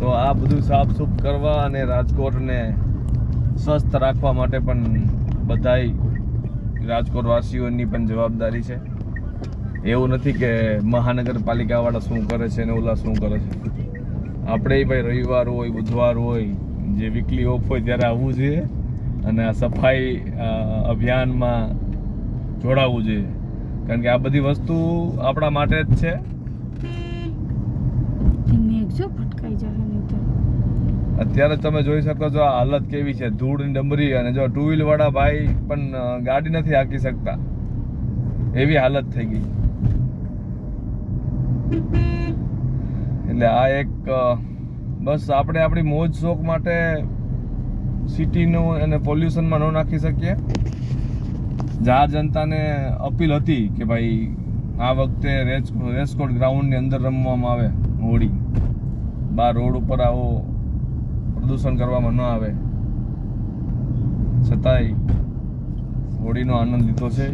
તો આ બધું સાફસૂફ કરવા અને રાજકોટને સ્વસ્થ રાખવા માટે પણ બધાય રાજકોટવાસીઓની પણ જવાબદારી છે. એવું નથી કે મહાનગરપાલિકાવાળા શું કરે છે ને ઓલા શું કરે છે. આપણે ભાઈ રવિવાર હોય, બુધવાર હોય, જે વીકલી ઓફ હોય ત્યારે આવવું જોઈએ અને આ સફાઈ અભિયાનમાં જોડાવવું જોઈએ. કારણ કે આ બધી વસ્તુ આપણા માટે જ છે. અત્યારે તમે જોઈ શકો છો આ હાલત કેવી છે, ધૂળની ડમરી, અને જો ટુ વ્હીલ વાળા ભાઈ પણ ગાડી નથી હાંકી શકતા એવી હાલત થઈ ગઈ. એટલે આ એક બસ આપણે આપણી મોજ શોખ માટે સિટીનું અને પોલ્યુશનમાં ન નાખી શકીએ. જાહેર જનતાને અપીલ હતી કે ભાઈ આ વખતે રેસકોર્સ ગ્રાઉન્ડની અંદર રમવામાં આવે હોળી, બાર રોડ ઉપર આવો પ્રદૂષણ કરવામાં ન આવે. છતાંય હોળીનો આનંદ લીધો છે.